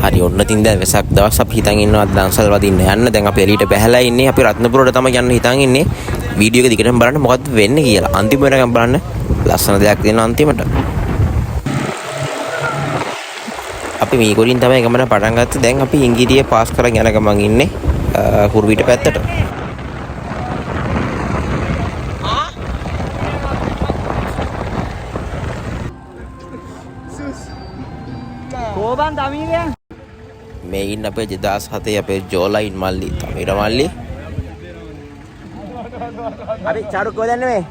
හරි ඔන්න තින් දැන් වෙසක් දවස් අපි හිතන් ඉන්නවා දන්සල් වදින්න යන්න. දැන් අපි එළියට බැහැලා ඉන්නේ. අපි රත්නපුරට තමයි යන්න හිතන් ඉන්නේ. වීඩියෝ එක දිගටම බලන්න මොකද්ද වෙන්නේ කියලා. අන්තිම වෙනකම් බලන්න. ලස්සන දෙයක් තියෙනවා අන්තිමට. අපි මීගොඩින් තමයි ගමන පටන් ගත්තේ. දැන් අපි ඉංගිරිය පාස් කරන් යන ගමන් ඉන්නේ කුරුවිට පැත්තට. කොබන් තමීරයා මේ ඉන්න අපේ 2007 අපේ ජෝලයින් මල්ලි තමීර මල්ලි. අපි චාරු කොහෙද යන්නේ මේ?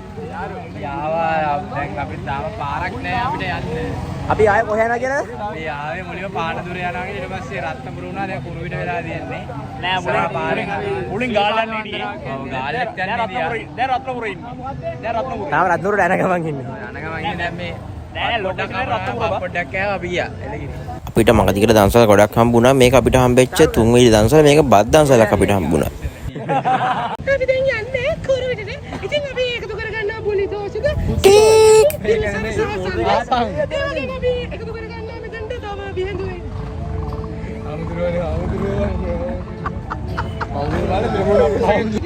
යාවා දැන් අපි තාම පාරක් නැහැ අපිට යන්න. අපි ආයේ කොහෙ යනවා කියලාද? අපි ආවේ මුලින්ම පානදුර යනවා ඊට පස්සේ රත්නපුර වුණා දැන් කුරුවිට වෙලා තියෙන්නේ. නෑ මුලින් පාරෙන් මුලින් ගාල්ලන්න හිටියේ. ඔව් ගාල්ලක් යන්නේ දැන් රත්නපුරේ ඉන්නේ. දැන් රත්නපුරේ. තාම රත්නපුරට යන ගමන් ඉන්නේ. යන ගමන් ඉන්නේ දැන් මේ නෑ ලොඩක් රත්නපුර පොඩ්ඩක් කෑවා අපි ගියා එළගිරි. අපිට මගදිකට දන්සල් ගොඩක් හම්බුණා. මේක අපිට හම්බෙච්ච තුන්වෙනි දන්සල. මේක බත් දන්සලක් අපිට හම්බුණා. අපි දැන් යන්නේ කුරුවිටට. ඉතින් අපි එකතු කරගන්නවා බුලි දෝෂක. ටික් ඒ වගේම අපි එකතු කරගන්නවා මෙතනට තව බිහෙඳුවේ.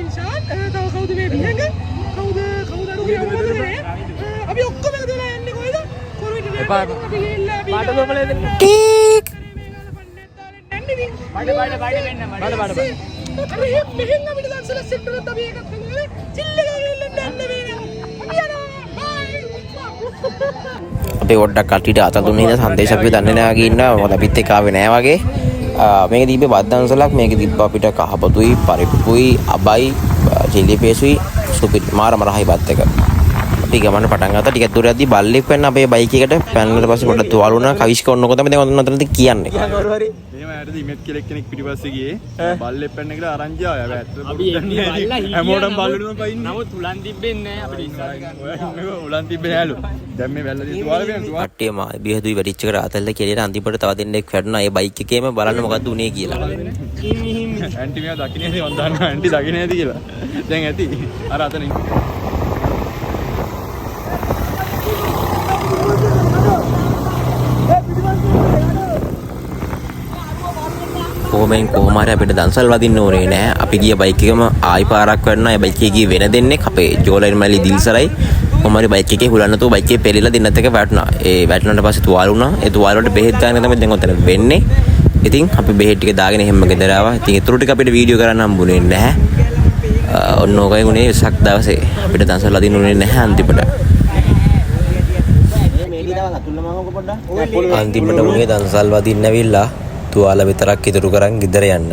ඉන්ෂාත් තව කවුද මේ බිහෙඳ? කවුද අරුගේ යමුනේ? අපි ඔක්කොම එකතු වෙලා යන්නේ කොහෙද? කුරුවිටට. එපා. අපි ගිහිල්ලා පාට ලෝකලේ දෙන්න. ටික් බඩ අර මෙහෙන් අපිට දන්සල සෙට් කරලා අපි එකක් කරනවා. චිල් එක ගිහින් යන්න වෙනවා. අපි යනවා. බයි. අපි පොඩ්ඩක් කට්ටියට අත දුන්නේ ඉඳ සංදේශ අපි දන්නේ නැහැ වගේ ඉන්නවා. මොකද අපිත් එක්ක ආවේ නැහැ වගේ. මේක දීපේ බත් දන්සලක්. මේක දීප අපිට කහපතුයි, පරිප්පුයි, අබයි, චිලි පේස්ට්‍රි, සුපිරි මාරම රහයි බත් එක. අපි ගමන පටන් ගත්තා. ටිකක් දුර යද්දි බල්ලෙක් වෙන්න අපේ බයික් එකට පැනලා පස්සේ පොඩ්ඩක් තුවාල වුණා. කවිෂ්ක ඔන්නකො තමයි දැන් ඔතනදී කියන්නේ. එහෙම ඇටද ඉමෙත් කෙනෙක් පිටිපස්සේ ගියේ බල්ලෙක් පැන්න කියලා අරන් ගියා. ඔය ඇත්ත අපි එන්නේ හැමෝටම බල්ලුනම පයින්නේ. නමුත් උලන් තිබෙන්නේ නැහැ අපිට ඉස්සරහ ගන්න. උලන් තිබ්බේ නෑලු. දැන් මේ වැල්ලදී තුවාල වෙන තුවාල. කට්ටිය මා බියදුයි වැඩිච්ච එකට අතල්ල කියලා අන්තිමට තව දෙන්නෙක් වැටුණා. ඒ බයික් එකේම බලන්න මොකද්ද උනේ කියලා. ඇන්ටි මෙයා දකින්නේදී මන් දන්නවා ඇන්ටි දකින්නේදී කියලා. දැන් ඇති. අර අතන කොහොම හරි අපිට දන්සල් වදින්න ඕනේ නෑ. අපි ගිය බයික් එකම ආයි පාරක් වැටුණා. ඒ බයික් එකේ ගියේ වෙන දෙන්නෙක් අපේ ජෝලයින් මල්ලි දිල්සරයි. කොහොම හරි බයික් එකේ හුලන්න තෝ බයික් එකේ පෙරිලා දෙන්නත් එක වැටුණා. ඒ වැටුණාට පස්සේ තුවාල වුණා. ඒ තුවාල වලට බෙහෙත් ගන්න තමයි දැන් ඔතන වෙන්නේ. ඉතින් අපි බෙහෙත් ටික දාගෙන එහෙම ගෙදර ආවා. ඉතින් ඒතුරු ටික අපිට වීඩියෝ කරන්න හම්බුනේ නැහැ. ඔන්න ඔකයි උනේ වෙසක් දවසේ. අපිට දන්සල් වදින්න උනේ නැහැ අන්තිමට. අන්තිමට උනේ දන්සල් වදින්න ඇවිල්ලා තුවාල විතරක් ඉතුරු කරන් ගෙදර යන්න.